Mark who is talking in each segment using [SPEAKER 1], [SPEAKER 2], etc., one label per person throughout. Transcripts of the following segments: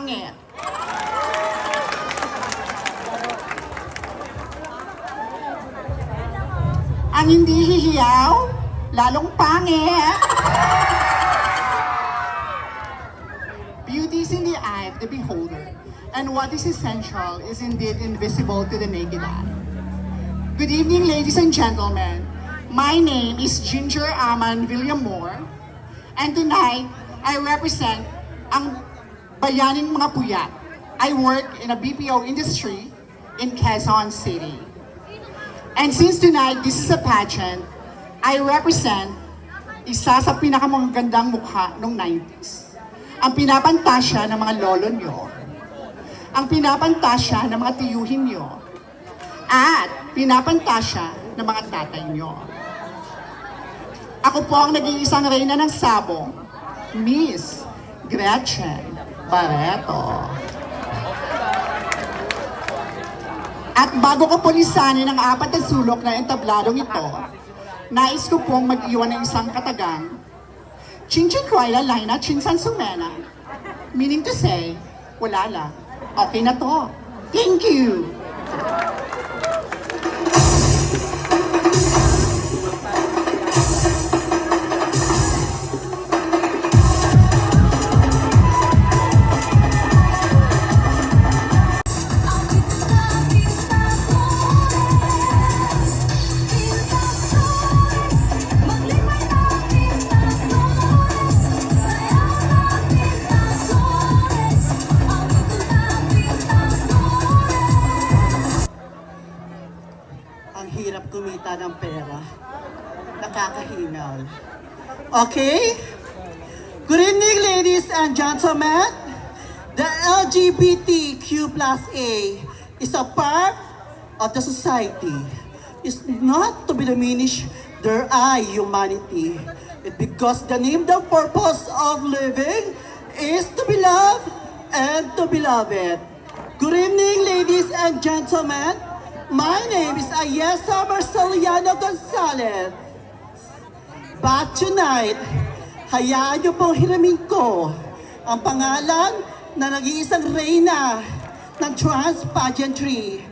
[SPEAKER 1] pangit. Ang hindi hihiyaw, lalong pangit. Beauty is in the eye of the beholder, and what is essential is indeed invisible to the naked eye. Good evening, ladies and gentlemen. My name is Ginger Aman Villamor, and tonight, I represent ang bayaning mga puyat. I work in a BPO industry in Quezon City. And since tonight, this is a pageant, I represent isa sa pinakamagandang mukha noong 90s. Ang pinapantasya ng mga lolo nyo, ang pinapantasya ng mga tiyuhin nyo, at pinapantasya ng mga tatay nyo. Ako po ang nag-iisang reyna ng sabong, Miss Gretchen Barreto. At bago ko pulisanin ang apat na sulok na entabladong ito, nais ko pong mag-iwan ng isang katagang, Chinchin Kroila Laina Chinsan Sumena. Meaning to say, wala lang. Okay na to. Thank you!
[SPEAKER 2] Ang hirap kumita ng pera. Nakakahingal. Okay? Good evening, ladies and gentlemen. The LGBTQ plus A is a part of the society. It's not to be diminished their humanity. It's because the name, the purpose of living is to be loved and to be loved. Good evening, ladies and gentlemen. My name is Ayesa Marceliano Gonzalez. But tonight, hayaan niyo pong hiramin ko ang pangalan na nag-iisang reyna ng trans pageantry.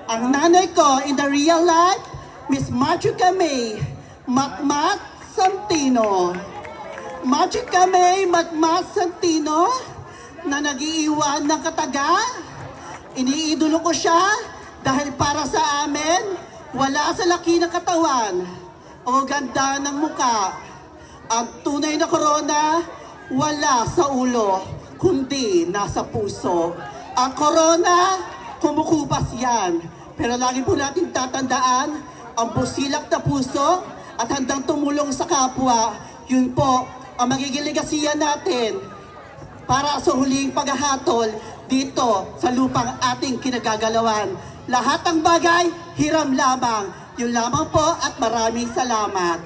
[SPEAKER 2] Ang nanay ko in the real life, Miss Machuca May Matmat Santino. Machuca May Matmat Santino na nag-iiwan ng kataga. Iniidolo ko siya dahil para sa amin, wala sa laki ng katawan o ganda ng muka. Ang tunay na corona, wala sa ulo, kundi nasa puso. Ang corona, kumukupas yan. Pero lagi po natin tatandaan, ang busilak na puso at handang tumulong sa kapwa, yun po ang magiging legasiya natin para sa huling paghahatol dito sa lupang ating kinagagalawan. Lahat ng bagay, hiram lamang. Yun lamang po at maraming salamat.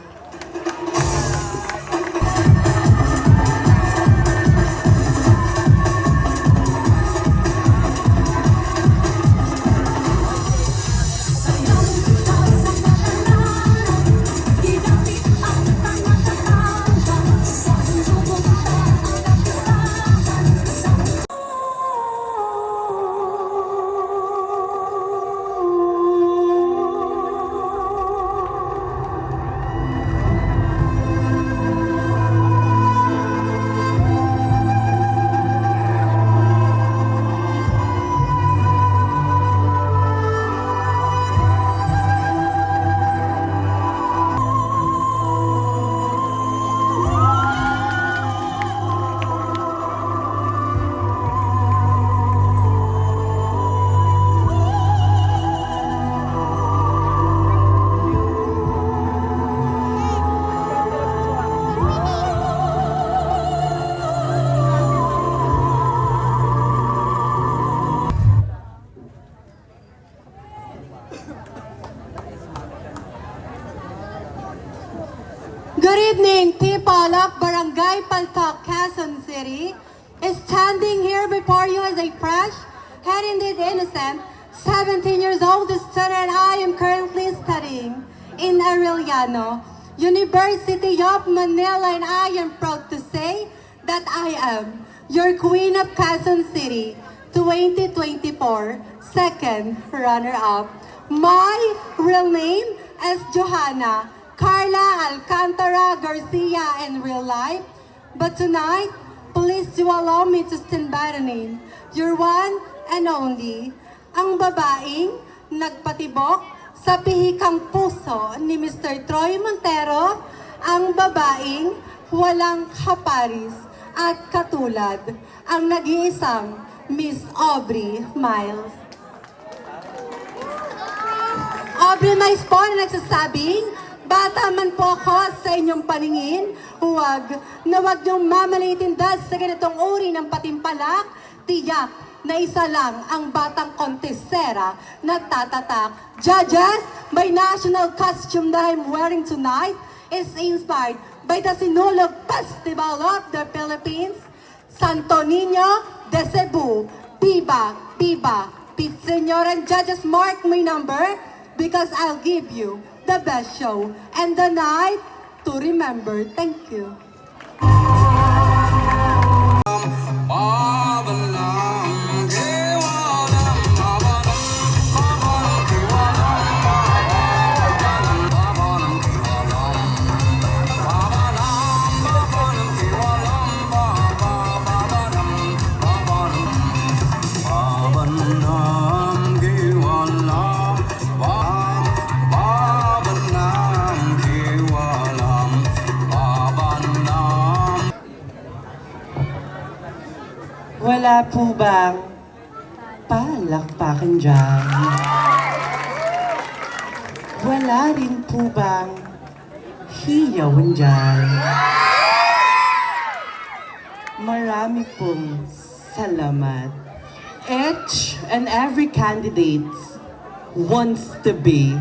[SPEAKER 3] Good evening, people of Barangay Paltok, Quezon City. Standing here before you as a fresh, and indeed innocent, 17 years old student. I am currently studying in Arellano, University of Manila, and I am proud to say that I am your Queen of Quezon City 2024 second runner-up. My real name is Johanna Carla Alcantara Garcia in real life. But tonight, please do allow me to stand by the name, your one and only, ang babaeng nagpatibok sa pihikang puso ni Mr. Troy Montero, ang babaeng walang kaparis at katulad, ang nag-iisang Miss Aubrey Miles. Aubrey Miles po na nagsasabing, bata man po ako sa inyong paningin, huwag niyong mamalitin dahil sa ganitong uri ng patimpalak, tiyak na isa lang ang batang kontesera na tatatak. Judges, my national costume that I'm wearing tonight is inspired by the Sinulog Festival of the Philippines, Santo Niño de Cebu. Viva, viva, Senyor and judges, mark my number because I'll give you the best show and the night to remember. Thank you.
[SPEAKER 2] Wala po bang palakpakan dyan? Wala rin po bang hiyawan dyan? Marami pong salamat. Each and every candidate wants to be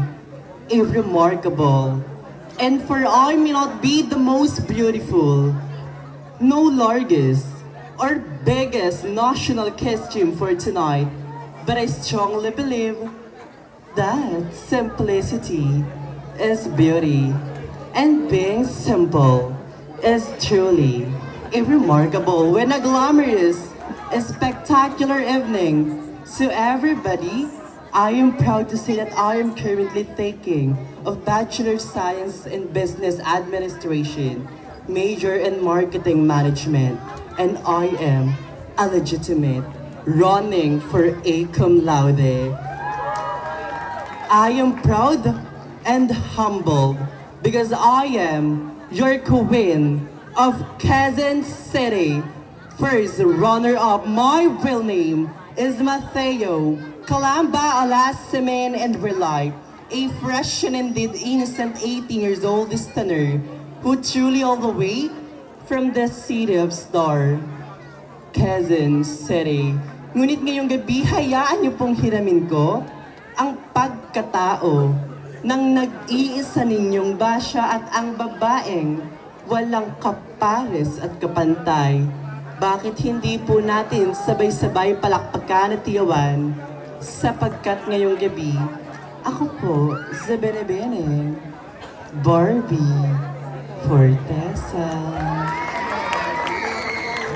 [SPEAKER 2] a remarkable, and for I may not be the most beautiful, no largest or biggest national costume for tonight, but I strongly believe that simplicity is beauty, and being simple is truly a remarkable when a glamorous, a spectacular evening. So everybody, I am proud to say that I am currently taking of Bachelor of Science in Business Administration, major in Marketing Management, and I am a legitimate running for a cum laude. I am proud and humbled because I am your queen of Quezon City. First runner-up, my real name is Mateo Calamba Alasimen and real life, a fresh and indeed innocent 18 years old listener who truly all the way from the city of Star, Quezon City. Ngunit ngayong gabi, hayaan niyo pong hiramin ko ang pagkatao ng nag-iisa ninyong basya at ang babaeng walang kapares at kapantay. Bakit hindi po natin sabay-sabay palakpakan at tiyawan sapagkat ngayong gabi, ako po sa Bene-Bene, Barbie Fortesa.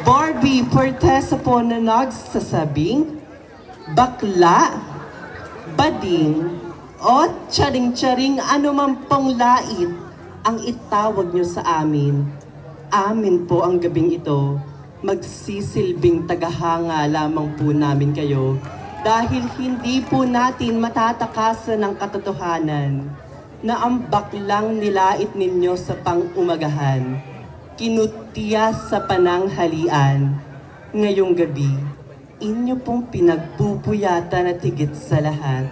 [SPEAKER 2] Barbie Fortesa po na nagsasabing, bakla, bading, o tsaring-tsaring anuman pong lait ang itawag nyo sa amin. Amin po ang gabing ito, magsisilbing tagahanga lamang po namin kayo dahil hindi po natin matatakasan ng katotohanan na ang baklang nilait ninyo sa pang-umagahan, kinutiya sa pananghalian. Ngayong gabi, inyo pong pinagpupuyatan at higit sa lahat,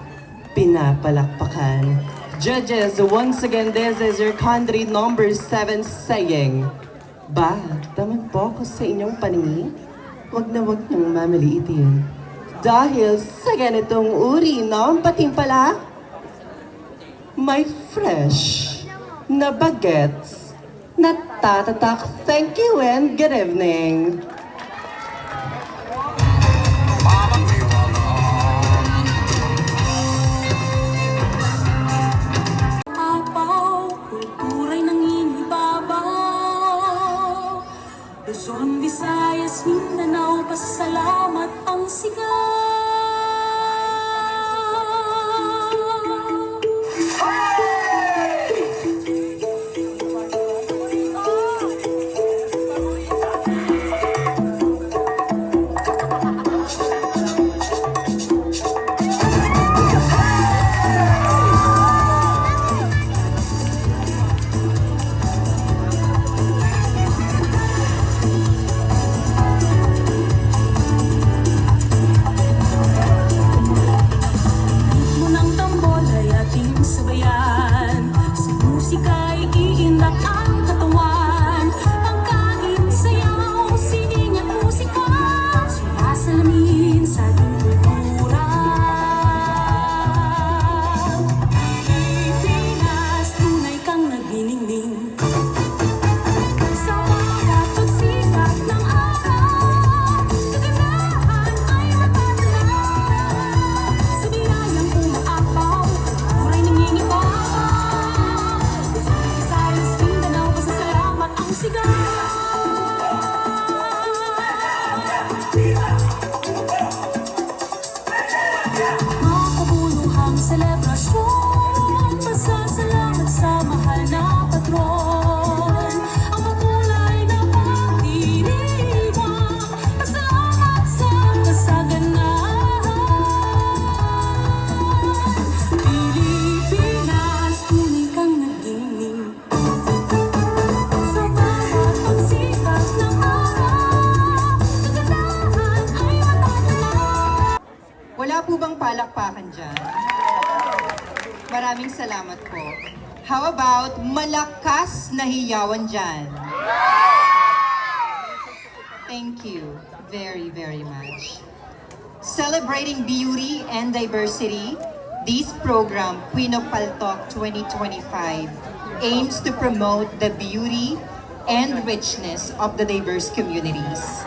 [SPEAKER 2] pinapalakpakan. Judges, once again, this is your candidate number 7 saying, ba, taman po ako sa inyong paningin? Huwag na huwag niyong mamaliitin. Dahil sa ganitong uri ng patimpalak, may fresh na bagets na tatatak. Thank you and good evening.
[SPEAKER 4] Apaw, kultura'y nangingibabaw. Luzon, Visayas, Mindanao.
[SPEAKER 5] palakpakan dyan. Maraming salamat po. How about malakas na hiyawan dyan? Thank you very, very much. Celebrating beauty and diversity, this program, Queen of Paltok 2025, aims to promote the beauty and richness of the diverse communities.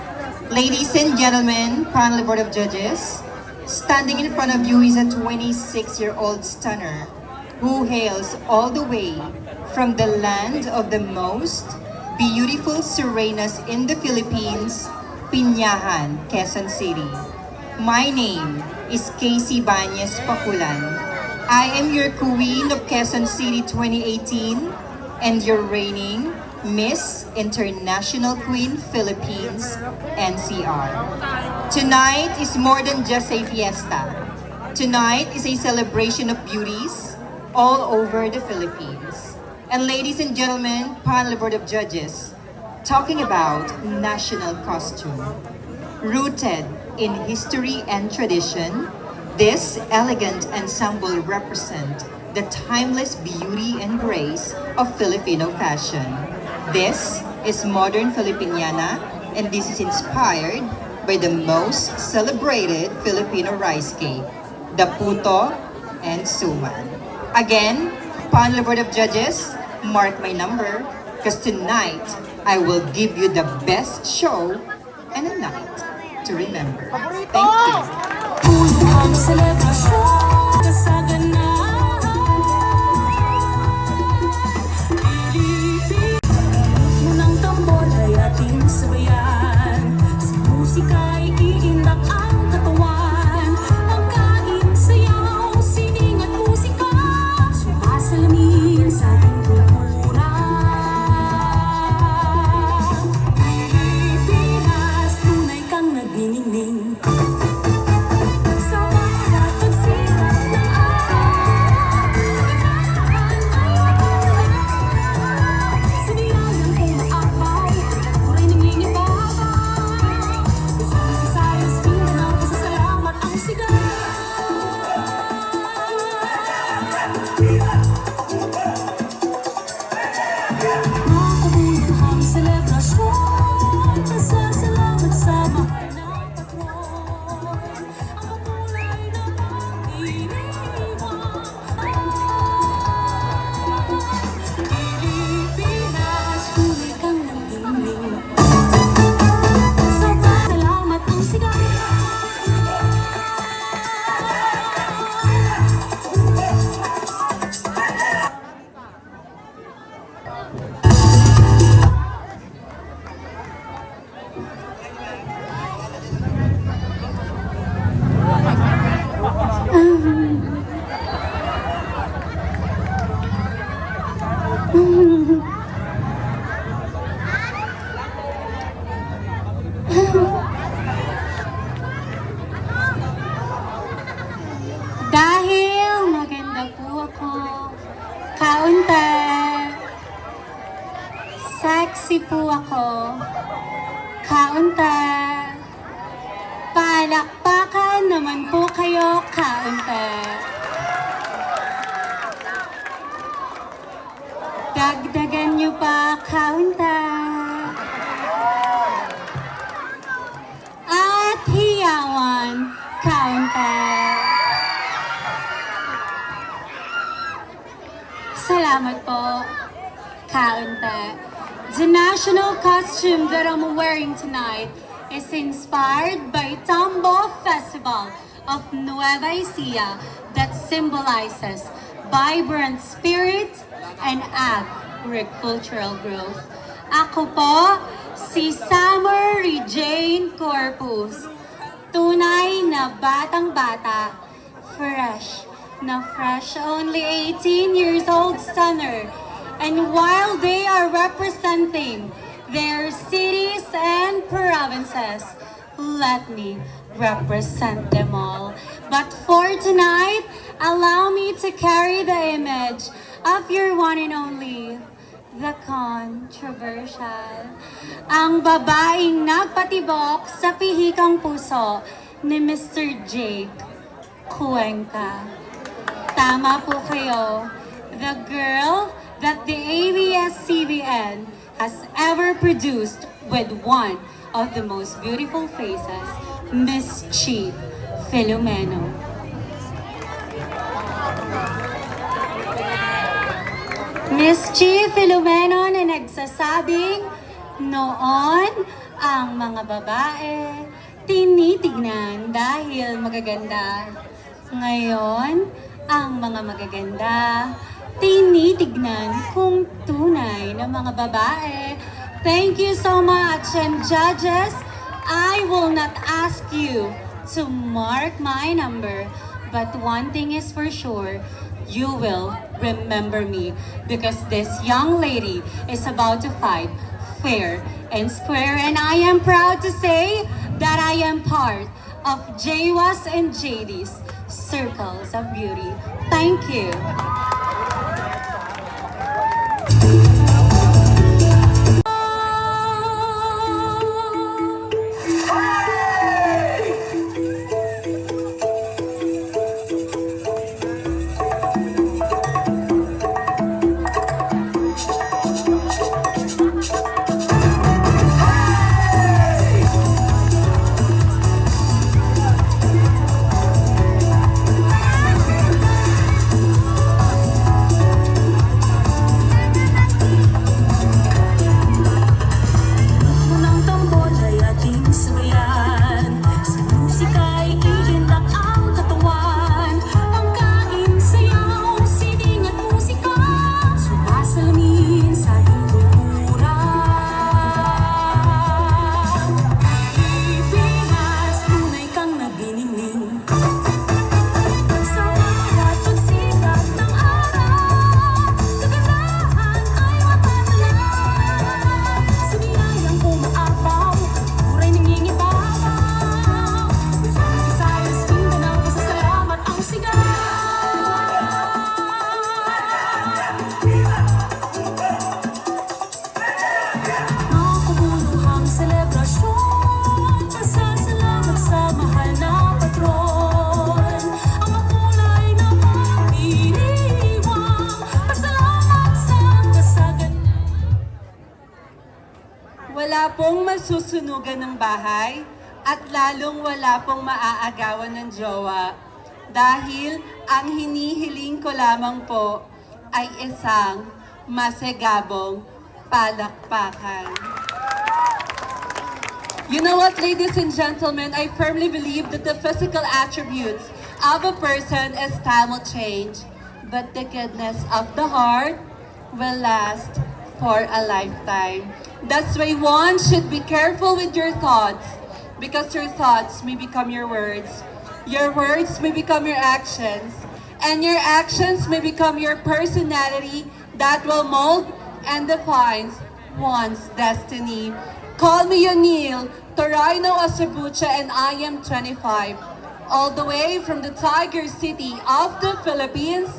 [SPEAKER 5] Ladies and gentlemen, panel board of judges, standing in front of you is a 26-year-old stunner who hails all the way from the land of the most beautiful sirenas in the Philippines, Piñahan, Quezon City. My name is Casey Banyes Pakulan. I am your Queen of Quezon City 2018 and your reigning Miss International Queen Philippines NCR. Tonight is more than just a fiesta. Tonight is a celebration of beauties all over the Philippines. And ladies and gentlemen, panel board of judges, talking about national costume. Rooted in history and tradition, this elegant ensemble represent the timeless beauty and grace of Filipino fashion. This is modern Filipiniana, and this is inspired by the most celebrated Filipino rice cake, the puto and suman. Again, panel board of judges, mark my number, because tonight I will give you the best show and a night to remember. Thank you.
[SPEAKER 4] Ang selebrasyon kasaganahan Pilipin Unang tambol ay ating sabayan Sa musika'y iindak ang katawan Pagkain, sayaw, sining at musika Sumasalamin sa ating kultura Pilipinas, tunay kang nagniningning sa bawat pagsirat ng araw, sa niyayang umaapaw, puray ng linibabaw. Luzon, Visayas, Mindanao, pasasalamat ang sigaw. Makabuluhang selebrasyon, pasasalamat sa mahal na patron. Ang kulay na pag-iniwan. Pilipinas, tunay kang nagdingling. Sa salamat ang sigaw.
[SPEAKER 3] Dahil maganda po ako, kaunti, sexy po ako, kaunti, palakpakan naman po kayo, kaunti. Dagdagan niyo pa, kaunti. At hiyawan, kaunti. Salamat po, kaunti. The national costume that I'm wearing tonight is inspired by Tambo Festival of Nueva Ecija that symbolizes vibrant spirit and agricultural growth. Ako po, si Summer Jane Corpus. Tunay na batang-bata, fresh na fresh, only 18 years old stunner. And while they are representing their cities and provinces, let me represent them all. But for tonight, allow me to carry the image of your one and only, the controversial. Ang babaeng nagpatibok sa pihikang puso ni Mr. Jake
[SPEAKER 4] Cuenca. Tama po kayo. The girl that the ABS-CBN has ever produced with one of the most beautiful faces, Miss Chi Filomeno. Miss Chi Filomeno na nagsasabing noon ang mga babae tinitignan dahil magaganda. Ngayon, ang mga magaganda tinitignan kung tunay na mga babae. Thank you so much. And judges, I will not ask you to mark my number, but one thing is for sure, you will remember me because this young lady is about to fight fair and square, and I am proud to say that I am part of JWAS and JD's Circles of Beauty. Thank you.
[SPEAKER 6] Unang tambol ay ating sabayan. Sa musika'y ilindak ang katawan. Pagkain, sayaw, sining at musika, sumasalamin sa ating kultura. Pilipinas, tunay kang naginingning. Sa bawat pagsikat ng araw, kagandahan ay mapapala. Sa biyayang umaapaw, buray nangingibabaw. Sa Visayas, Mindanao, pasasalamat ang sigaw. Makabuluhang selebrasyon, pasasalamat sa mahal na patron. Ang makulay na pagdiriwang, pasalamat sa kasagan.
[SPEAKER 3] Wala pong masusunugan ng bahay at lalong wala pong maaagawan ng jowa. Dahil ang hinihiling ko lamang po ay isang masegabong palakpakan. You know what, ladies and gentlemen, I firmly believe that the physical attributes of a person as time will change, but the goodness of the heart will last for a lifetime. That's why one should be careful with your thoughts, because your thoughts may become your words may become your actions, and your actions may become your personality that will mold and defines one's destiny. Call me Yonil, Torino Asabucha, and I am 25, all the way from the Tiger City of the Philippines,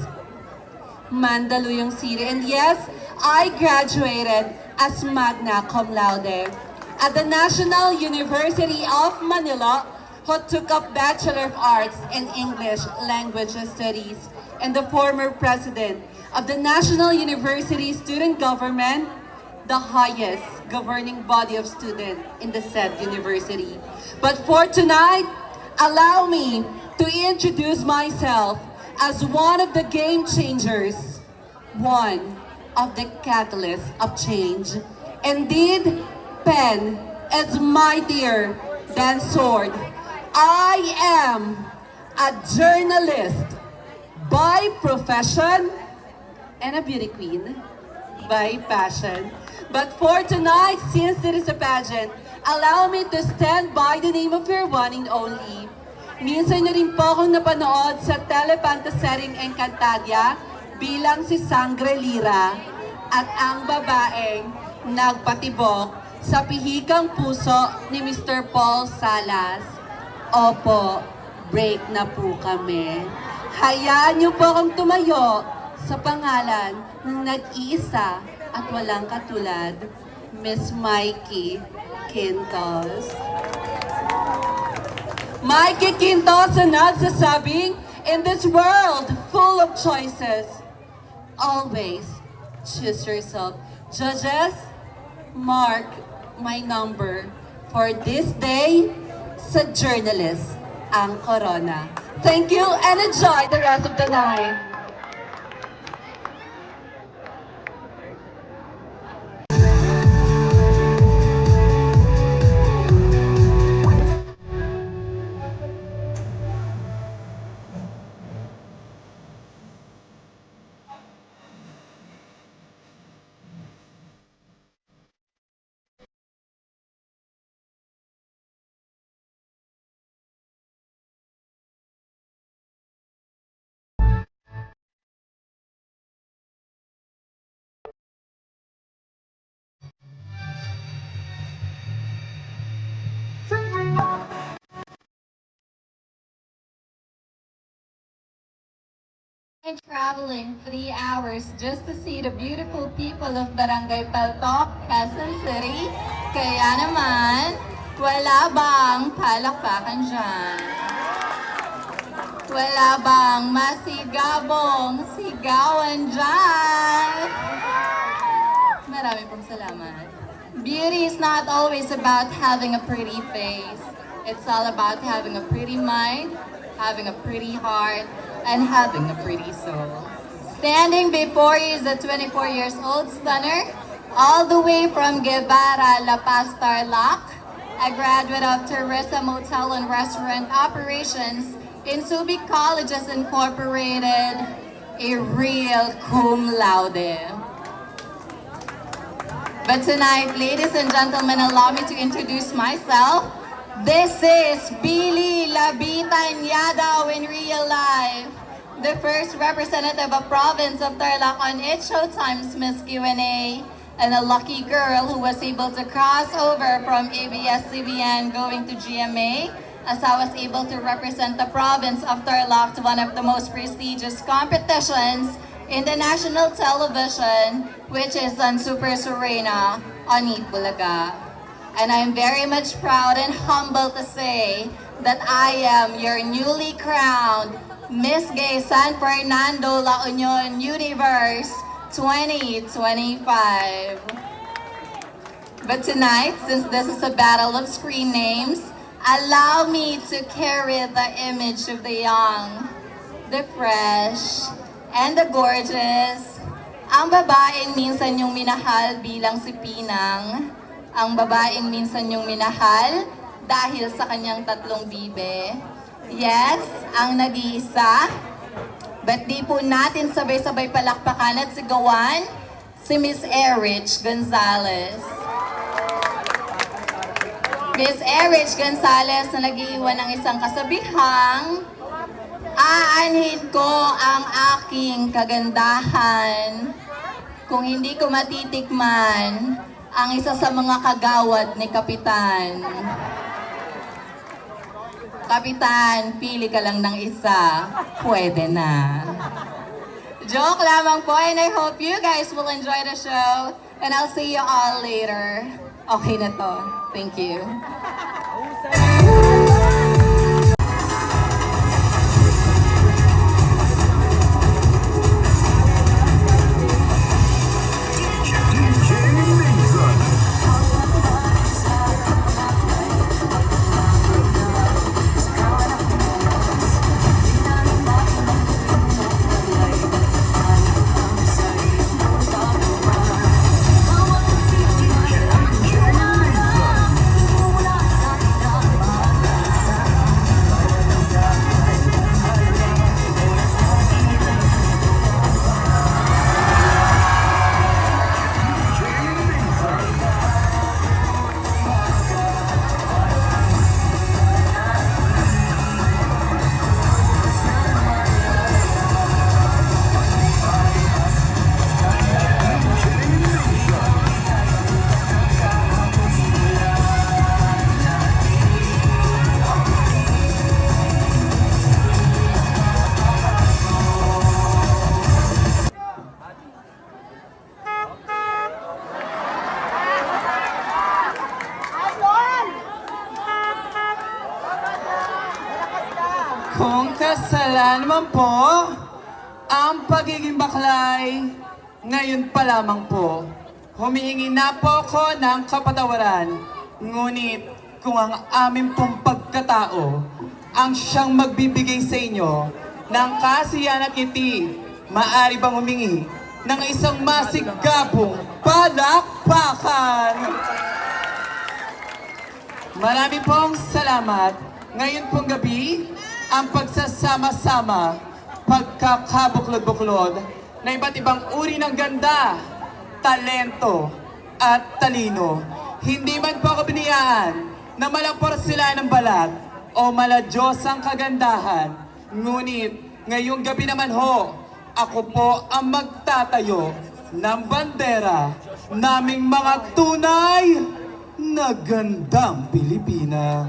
[SPEAKER 3] Mandaluyong City. And yes, I graduated as magna cum laude at the National University of Manila, who took up Bachelor of Arts in English Language Studies, and the former president of the National University Student Government, the highest governing body of students in the said university. But for tonight, allow me to introduce myself as one of the game changers, one of the catalysts of change. Indeed, pen is mightier than sword. I am a journalist by profession and a beauty queen by passion. But for tonight, since it is a pageant, allow me to stand by the name of your one and only. Minsan niyo rin po akong napanood sa telepantasering Encantadia bilang si Sangre Lira at ang babaeng nagpatibok sa pihikang puso ni Mr. Paul Salas. Opo, break na po kami. Hayaan niyo po akong tumayo sa pangalan ng nag-iisa at walang katulad, Miss Mikey Quintos.
[SPEAKER 7] Mikey Quinto sa nagsasabing, in this world full of choices, always choose yourself. Judges, mark my number for this day sa journalist, ang Corona. Thank you and enjoy the rest of the night.
[SPEAKER 8] And traveling 3 hours just to see the beautiful people of Barangay Paltok, Quezon City. Kaya naman, wala bang palakpakan dyan? Wala bang masigabong sigawan dyan? Marami pong salamat. Beauty is not always about having a pretty face. It's all about having a pretty mind, having a pretty heart, and having a pretty soul. Standing before you is a 24 years old stunner, all the way from Guevara, La Paz, Tarlac, a graduate of Tourism Hotel and Restaurant Operations in Subic Colleges Incorporated, a real cum laude. But tonight, ladies and gentlemen, allow me to introduce myself. This is Billy Labitan Yadaw in real life, the first representative of province of Tarlac on It's Showtime's Miss Q&A, and a lucky girl who was able to cross over from ABS-CBN going to GMA, as I was able to represent the province of Tarlac to one of the most prestigious competitions in the national television, which is on Super Serena on Eat Bulaga. And I'm very much proud and humbled to say that I am your newly crowned Miss Gay San Fernando La Union Universe 2025. But tonight, since this is a battle of screen names, allow me to carry the image of the young, the fresh, and the gorgeous. Ang babaeng minsan yung minahal bilang si Pinang. Ang babaeng minsan yung minahal dahil sa kanyang tatlong bibe. Yes, ang nag-iisa. But di po natin sabay-sabay palakpakan at sigawan si Miss Erich Gonzalez. Miss Erich Gonzalez na nag-iwan ng isang kasabihang, aanhin ko ang aking kagandahan kung hindi ko matitikman ang isa sa mga kagawad ni Kapitan. Kapitan, pili ka lang ng isa. Pwede na. Joke lamang po, and I hope you guys will enjoy the show. And I'll see you all later. Okay na to. Thank you.
[SPEAKER 9] Kung kasalanan naman po, ang pagiging baklay, ngayon pa lamang po, humihingi na po ko ng kapatawaran. Ngunit kung ang aming pong pagkatao ang siyang magbibigay sa inyo ng kasiyahan at ngiti, maaari bang humingi ng isang masigabong palakpakan? Marami pong salamat. Ngayon pong gabi, ang pagsasama-sama, pagkakabuklod-buklod na iba't ibang uri ng ganda, talento, at talino. Hindi man po ako biniyaan na malampor sila ng balat o maladyos ang kagandahan. Ngunit ngayong gabi naman ho, ako po ang magtatayo ng bandera naming mga tunay na gandang Pilipina.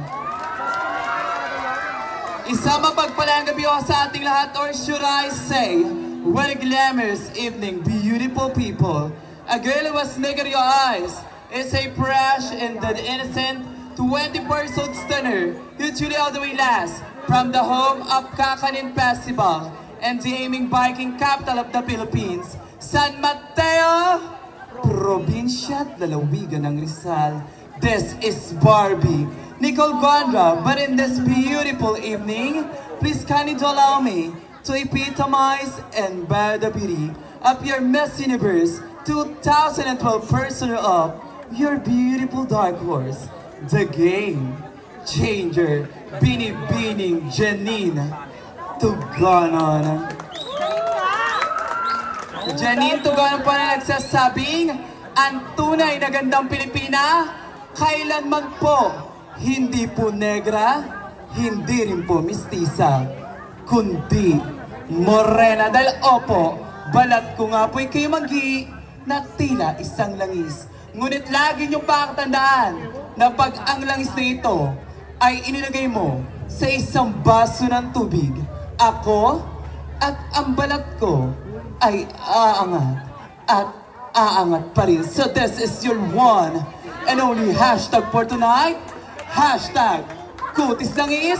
[SPEAKER 9] Isang mapagpalang gabi ho sa ating lahat, or should I say, what a glamorous evening, beautiful people. A girl who was naked in your eyes is a fresh and the innocent 20-year-old stunner who truly all the way last from the home of Kakanin Festival and the aiming biking capital of the Philippines, San Mateo, Probinsya at Lalawigan ng Rizal. This is Barbie Nicole Gondra, but in this beautiful evening, please kindly to allow me to epitomize and bear the beauty of your Miss Universe 2012 personal of your beautiful dark horse, the game changer, Binibining Janine Tuganon. Janine Tuganon po na nagsasabing, ang tunay na gandang Pilipina, kailanman po hindi po negra, hindi rin po mistisa, kundi morena. Dahil opo, balat ko nga po'y kayo manggi na tila isang langis. Ngunit lagi niyong pakatandaan na pag ang langis na ito ay inilagay mo sa isang baso ng tubig, ako at ang balat ko ay aangat at aangat pa rin. So this is your one and only hashtag for tonight. Hashtag kutis langis,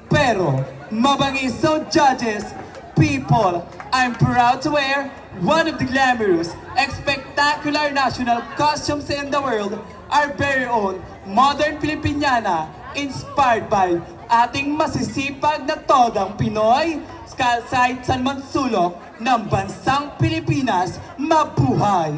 [SPEAKER 9] pero mabangis. So judges, people, I'm proud to wear one of the glamorous, spectacular national costumes in the world, our very own modern Filipiniana, inspired by ating masisipag na todang Pinoy, kahit saan man sulok ng bansang Pilipinas, mabuhay!